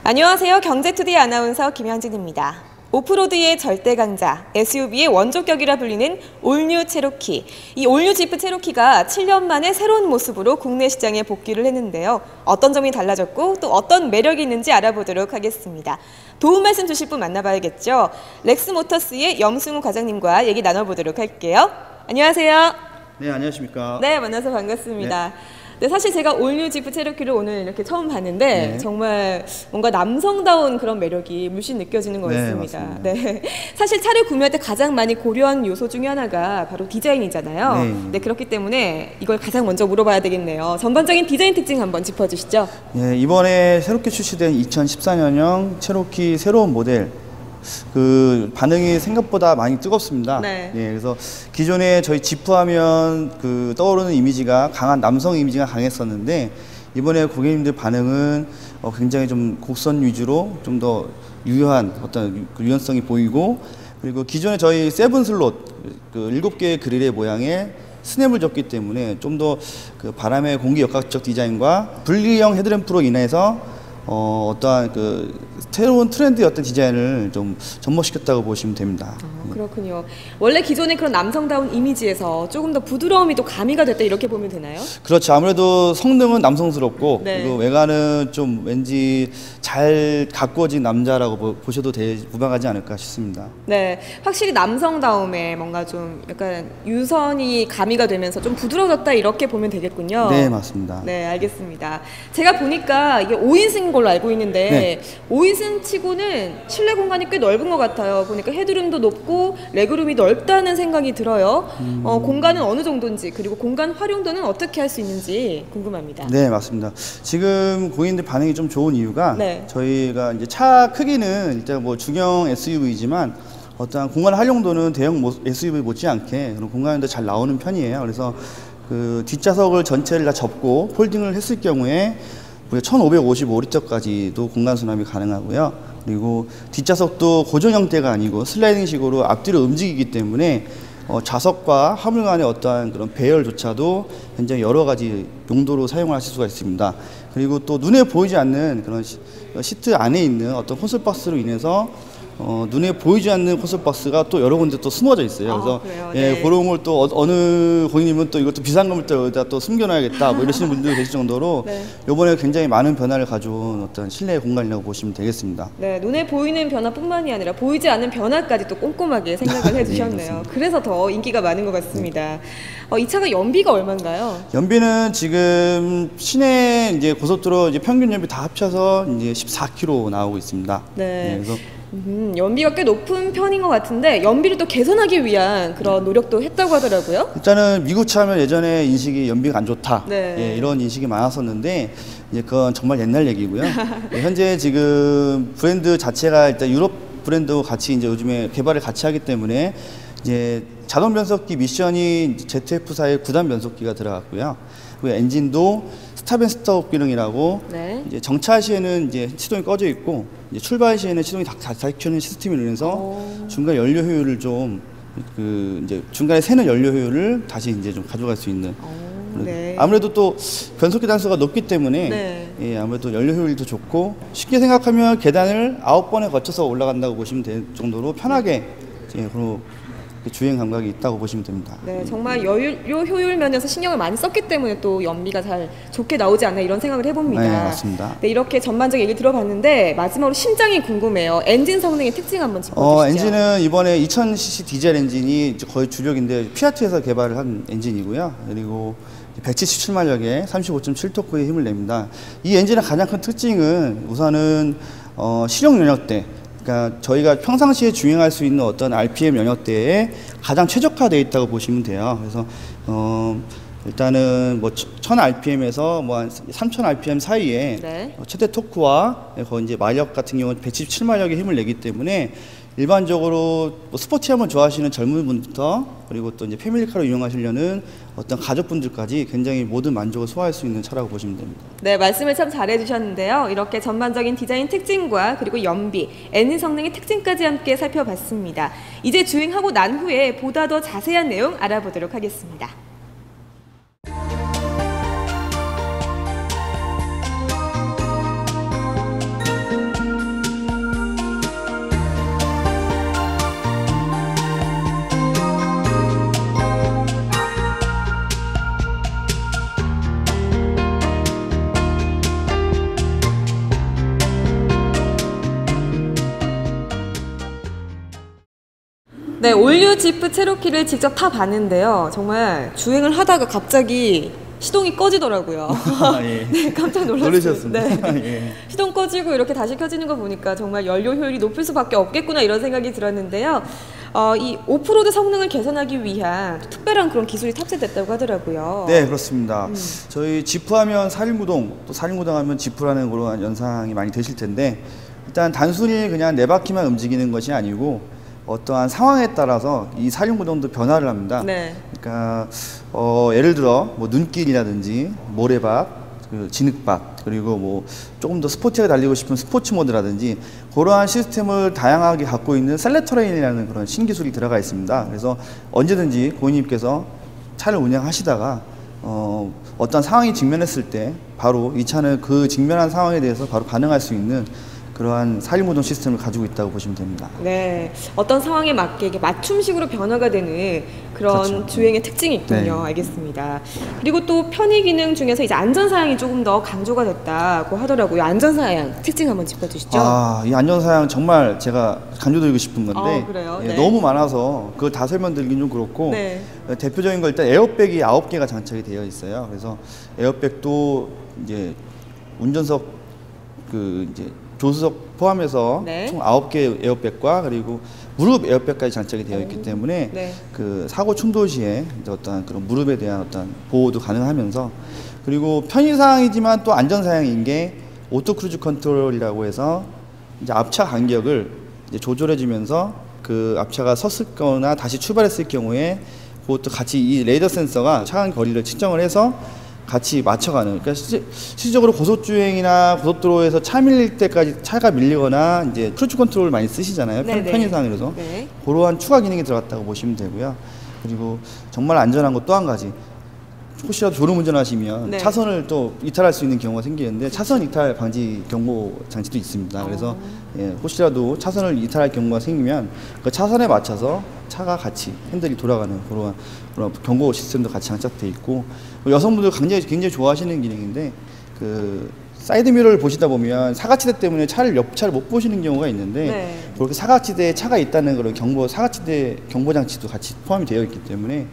안녕하세요. 경제투데이 아나운서 김현진입니다. 오프로드의 절대 강자, SUV의 원조격이라 불리는 올뉴 체로키. 이 올뉴 지프 체로키가 7년 만에 새로운 모습으로 국내 시장에 복귀를 했는데요. 어떤 점이 달라졌고 또 어떤 매력이 있는지 알아보도록 하겠습니다. 도움 말씀 주실 분 만나봐야겠죠. 렉스모터스의 염승우 과장님과 얘기 나눠보도록 할게요. 안녕하세요. 네, 안녕하십니까. 네, 만나서 반갑습니다. 네, 사실 제가 올뉴 지프 체로키를 오늘 이렇게 처음 봤는데 정말 뭔가 남성다운 그런 매력이 물씬 느껴지는 것 같습니다. 맞습니다. 네, 사실 차를 구매할 때 가장 많이 고려한 요소 중에 하나가 바로 디자인이잖아요. 네, 그렇기 때문에 이걸 가장 먼저 물어봐야 되겠네요. 전반적인 디자인 특징 한번 짚어주시죠. 네, 이번에 새롭게 출시된 2014년형 체로키 새로운 모델 그 반응이 생각보다 많이 뜨겁습니다. 네. 예, 그래서 기존에 저희 지프하면 그 떠오르는 이미지가 강한 남성 이미지가 강했었는데 이번에 고객님들 반응은 굉장히 좀 곡선 위주로 좀 더 유효한 어떤 유연성이 보이고, 그리고 기존에 저희 세븐 슬롯 그 7개의 그릴의 모양의 스냅을 줬기 때문에 좀 더 그 바람의 공기 역학적 디자인과 분리형 헤드램프로 인해서 어떠한 그 새로운 트렌드의 어떤 디자인을 좀 접목시켰다고 보시면 됩니다. 그렇군요. 원래 기존의 그런 남성다운 이미지에서 조금 더 부드러움이 또 가미가 됐다 이렇게 보면 되나요? 그렇죠. 아무래도 성능은 남성스럽고 네. 그리고 외관은 좀 왠지 잘 가꾸어진 남자라고 보셔도 무방하지 않을까 싶습니다. 네, 확실히 남성다움에 뭔가 좀 약간 유선이 가미가 되면서 좀 부드러워졌다 이렇게 보면 되겠군요. 네, 맞습니다. 네, 알겠습니다. 제가 보니까 이게 5인승인 걸로 알고 있는데 5인승 치고는 실내 공간이 꽤 넓은 것 같아요. 보니까 헤드룸도 높고 레그룸이 넓다는 생각이 들어요. 공간은 어느 정도인지, 그리고 공간 활용도는 어떻게 할 수 있는지 궁금합니다. 네, 맞습니다. 지금 고객님들 반응이 좀 좋은 이유가 저희가 이제 차 크기는 일단 뭐 중형 SUV이지만 어떠한 공간 활용도는 대형 SUV 못지않게 그런 공간도 잘 나오는 편이에요. 그래서 그 뒷좌석을 전체를 다 접고 폴딩을 했을 경우에 1555리터까지도 공간 수납이 가능하고요. 그리고 뒷좌석도 고정 형태가 아니고 슬라이딩식으로 앞뒤로 움직이기 때문에 좌석과 화물 간의 어떠한 그런 배열조차도 굉장히 여러 가지 용도로 사용하실 수가 있습니다. 그리고 또 눈에 보이지 않는 그런 시트 안에 있는 어떤 콘솔박스로 인해서 눈에 보이지 않는 콘솔박스가 또 여러 군데 또 숨어져 있어요. 그래서 예, 그런 걸 또 어느 고객님은 또 이것도 비상금을 또 여기다 또 숨겨놔야겠다 뭐 이러시는 분들도 계실 정도로 이번에 굉장히 많은 변화를 가져온 어떤 실내 공간이라고 보시면 되겠습니다. 네, 눈에 보이는 변화뿐만이 아니라 보이지 않는 변화까지 또 꼼꼼하게 생각을 해주셨네요. 그래서 더 인기가 많은 것 같습니다. 이 차가 연비가 얼마인가요? 연비는 지금 시내 이제 고속도로 이제 평균 연비 다 합쳐서 이제 14km 나오고 있습니다. 네. 그래서 연비가 꽤 높은 편인 것 같은데 연비를 또 개선하기 위한 그런 노력도 했다고 하더라고요. 일단은 미국 차면 예전에 인식이 연비가 안 좋다, 예, 이런 인식이 많았었는데 이제 그건 정말 옛날 얘기고요. 현재 지금 브랜드 자체가 일단 유럽 브랜드와 같이 이제 요즘에 개발을 같이 하기 때문에 이제 자동 변속기 미션이 ZF4의 9단 변속기가 들어갔고요. 그리고 엔진도 스탑 앤 스톱 기능이라고 이제 정차 시에는 이제 시동이 꺼져 있고 이제 출발 시에는 시동이 다시 켜는 시스템을 인해서 중간 연료 효율을 좀 이제 중간에 새는 연료 효율을 다시 이제 좀 가져갈 수 있는. 아무래도 또 변속기 단수가 높기 때문에 예, 아무래도 연료 효율도 좋고 쉽게 생각하면 계단을 9번에 거쳐서 올라간다고 보시면 될 정도로 편하게 그리고 주행 감각이 있다고 보시면 됩니다. 네, 정말 연료 효율 면에서 신경을 많이 썼기 때문에 또 연비가 잘 좋게 나오지 않나 이런 생각을 해봅니다. 네, 맞습니다. 네, 이렇게 전반적인 얘기를 들어봤는데 마지막으로 심장이 궁금해요. 엔진 성능의 특징 한번 짚어주시죠. 엔진은 이번에 2000cc 디젤 엔진이 거의 주력인데 피아트에서 개발을 한 엔진이고요. 그리고 177마력에 35.7토크의 힘을 냅니다. 이 엔진의 가장 큰 특징은 우선은 실용 연역대, 그러니까 저희가 평상시에 주행할 수 있는 어떤 RPM 연역대에 가장 최적화되어 있다고 보시면 돼요. 그래서 일단은 뭐 1000rpm에서 뭐 한 3000rpm 사이에 최대 토크와 거의 이제 마력 같은 경우는 117마력의 힘을 내기 때문에 일반적으로 뭐 스포티함을 좋아하시는 젊은 분부터 그리고 또 이제 패밀리카로 이용하시려는 어떤 가족분들까지 굉장히 모든 만족을 소화할 수 있는 차라고 보시면 됩니다. 네, 말씀을 참 잘해주셨는데요. 이렇게 전반적인 디자인 특징과 그리고 연비, 엔진 성능의 특징까지 함께 살펴봤습니다. 이제 주행하고 난 후에 보다 더 자세한 내용 알아보도록 하겠습니다. 네, 올뉴 지프 체로키를 직접 타봤는데요. 정말 주행을 하다가 갑자기 시동이 꺼지더라고요. 예. 네, 깜짝 놀랐어요. 놀라셨습니다. 네. 예. 시동 꺼지고 이렇게 다시 켜지는 거 보니까 정말 연료 효율이 높을 수밖에 없겠구나 이런 생각이 들었는데요. 이 오프로드 성능을 개선하기 위한 특별한 그런 기술이 탑재됐다고 하더라고요. 네, 그렇습니다. 저희 지프하면 4륜구동, 또 4륜구동 하면 지프라는 그런 연상이 많이 되실 텐데, 일단 단순히 그냥 네 바퀴만 움직이는 것이 아니고 어떠한 상황에 따라서 이 4륜구동도 변화를 합니다. 네. 그러니까 예를 들어 뭐 눈길이라든지 모래밭, 그 진흙밭, 그리고 뭐 조금 더 스포티하게 달리고 싶은 스포츠 모드라든지 그러한 시스템을 다양하게 갖고 있는 셀렉터레인이라는 그런 신기술이 들어가 있습니다. 그래서 언제든지 고객님께서 차를 운행하시다가 어떤 상황이 직면했을 때 바로 이 차는 그 직면한 상황에 대해서 바로 반응할 수 있는 그러한 4륜구동 시스템을 가지고 있다고 보시면 됩니다. 네, 어떤 상황에 맞게 이게 맞춤식으로 변화가 되는 그런 그렇죠. 주행의 특징이 있군요. 네. 알겠습니다. 그리고 또 편의 기능 중에서 이제 안전사양이 조금 더 강조가 됐다고 하더라고요. 안전사양 특징 한번 짚어주시죠. 이 안전사양 정말 제가 강조드리고 싶은 건데 그래요? 예, 네. 너무 많아서 그걸 다 설명드리긴 좀 그렇고 네. 대표적인 거 일단 에어백이 9개가 장착이 되어 있어요. 그래서 에어백도 이제 운전석 그 이제 조수석 포함해서 네. 총 9개 에어백과 그리고 무릎 에어백까지 장착이 되어 있기 때문에 네. 그 사고 충돌 시에 이제 어떤 그런 무릎에 대한 어떤 보호도 가능하면서, 그리고 편의사항이지만 또 안전사양인 게 오토 크루즈 컨트롤이라고 해서 이제 앞차 간격을 이제 조절해주면서 그 앞차가 섰을 거나 다시 출발했을 경우에 그것도 같이 이 레이더 센서가 차 간 거리를 측정을 해서 같이 맞춰가는, 그러니까 실질적으로 고속주행이나 고속도로에서 차 밀릴 때까지 차가 밀리거나 이제 크루즈 컨트롤을 많이 쓰시잖아요. 네네. 편의상으로서 네. 그러한 추가 기능이 들어갔다고 보시면 되고요. 그리고 정말 안전한 것 또 한 가지, 혹시라도 졸음 운전하시면 네. 차선을 또 이탈할 수 있는 경우가 생기는데 차선 이탈 방지 경보 장치도 있습니다. 그래서 혹시라도 차선을 이탈할 경우가 생기면 그 차선에 맞춰서 차가 같이 핸들이 돌아가는 그런 경고 시스템도 같이 장착되어 있고, 여성분들 굉장히 좋아하시는 기능인데, 그 사이드 미러를 보시다 보면 사각지대 때문에 옆차를 못 보시는 경우가 있는데 네. 그렇게 사각지대에 차가 있다는 그런 사각지대 경보 장치도 같이 포함이 되어 있기 때문에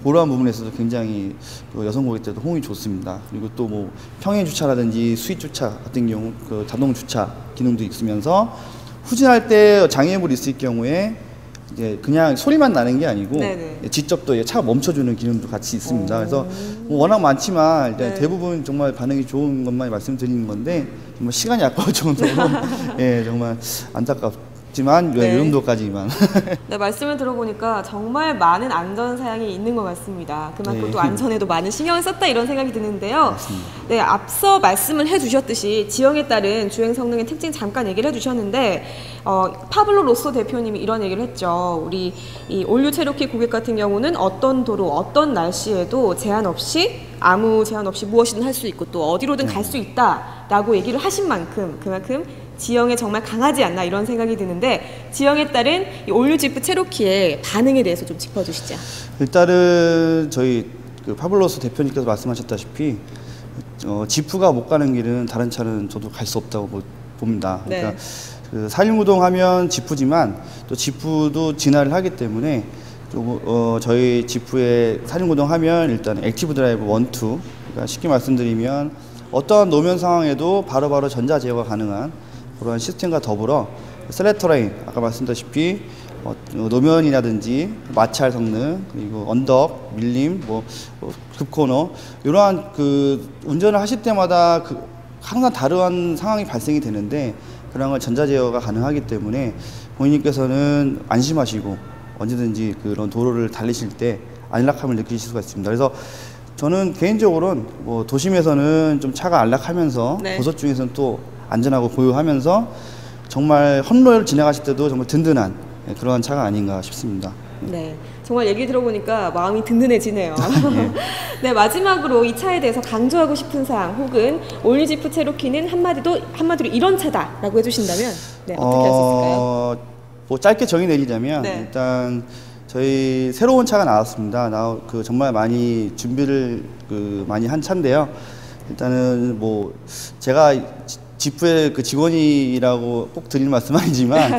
그러한 부분에서도 굉장히 여성 고객들도 호응이 좋습니다. 그리고 또 뭐 평행 주차라든지 수익 주차 같은 경우 그 자동 주차 기능도 있으면서 후진할 때 장애물이 있을 경우에 이제 그냥 소리만 나는 게 아니고 네네. 직접 또 차가 멈춰주는 기능도 같이 있습니다. 그래서 뭐 워낙 많지만 일단 네. 대부분 정말 반응이 좋은 것만 말씀드리는 건데 정말 시간이 아까울 정도로 예, 정말 안타깝지만 네. 이 정도까지만. 네, 말씀을 들어보니까 정말 많은 안전사양이 있는 것 같습니다. 그만큼 네. 또 안전에도 많은 신경을 썼다 이런 생각이 드는데요. 맞습니다. 네, 앞서 말씀을 해주셨듯이 지형에 따른 주행 성능의 특징 잠깐 얘기를 해주셨는데 파블로 로소 대표님이 이런 얘기를 했죠. 우리 이 올뉴 체로키 고객 같은 경우는 어떤 도로, 어떤 날씨에도 아무 제한 없이 무엇이든 할 수 있고 또 어디로든 갈 수 있다라고 얘기를 하신 만큼 그만큼 지형에 정말 강하지 않나 이런 생각이 드는데, 지형에 따른 이 올뉴 지프 체로키의 반응에 대해서 좀 짚어주시죠. 일단은 저희 그 파블로스 대표님께서 말씀하셨다시피 지프가 못 가는 길은 다른 차는 저도 갈 수 없다고 봅니다. 그러니까 네. 그 4륜구동 하면 지프지만 또 지프도 진화를 하기 때문에 저희 지프의 4륜구동 하면 일단 액티브 드라이브 1, 2, 그러니까 쉽게 말씀드리면 어떠한 노면 상황에도 바로바로 전자 제어가 가능한 그러한 시스템과 더불어 셀렉터레인, 아까 말씀드렸다시피 노면이라든지 마찰 성능, 그리고 언덕, 밀림, 급코너, 이러한 그 운전을 하실 때마다 항상 다른 상황이 발생이 되는데 그런 걸 전자 제어가 가능하기 때문에 고객님께서는 안심하시고 언제든지 그런 도로를 달리실 때 안락함을 느끼실 수가 있습니다. 그래서 저는 개인적으로는 도심에서는 좀 차가 안락하면서 네. 고속 중에서는 또 안전하고 고요하면서 정말 험로를 지나가실 때도 정말 든든한 그러한 차가 아닌가 싶습니다. 네, 정말 얘기 들어보니까 마음이 든든해지네요. 네, 마지막으로 이 차에 대해서 강조하고 싶은 사항 혹은 올뉴 지프 체로키는 한마디로 이런 차다라고 해주신다면 네, 어떻게 할 수 있을까요? 짧게 정의 내리자면 네. 일단 저희 새로운 차가 나왔습니다. 정말 많이 준비를 많이 한 차인데요. 일단은 제가 지프의 그 직원이라고 꼭 드릴 말씀은 아니지만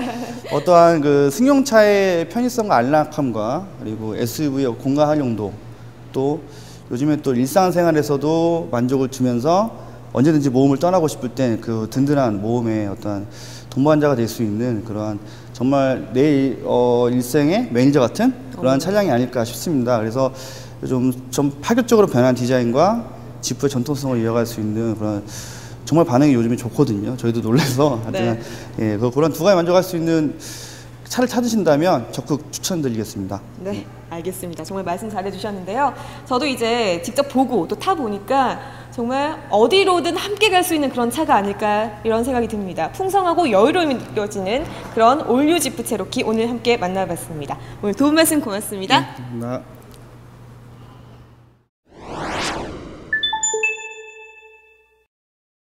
어떠한 그 승용차의 편의성과 안락함과 그리고 SUV의 공간 활용도 또 요즘에 또 일상생활에서도 만족을 주면서 언제든지 모험을 떠나고 싶을 때 그 든든한 모험의 어떠한 동반자가 될 수 있는 그러한 정말 내 일생의 매니저 같은 그러한 차량이 아닐까 싶습니다. 그래서 좀 파격적으로 변한 디자인과 지프의 전통성을 이어갈 수 있는 그런 정말 반응이 요즘에 좋거든요. 저희도 놀라서 하여튼 예, 그런 두 가지 만족할 수 있는 차를 찾으신다면 적극 추천드리겠습니다. 네, 알겠습니다. 정말 말씀 잘해주셨는데요. 저도 이제 직접 보고 또 타보니까 정말 어디로든 함께 갈 수 있는 그런 차가 아닐까 이런 생각이 듭니다. 풍성하고 여유로움이 느껴지는 그런 올뉴 지프 체로키 오늘 함께 만나봤습니다. 오늘 도움 말씀 고맙습니다. 감사합니다.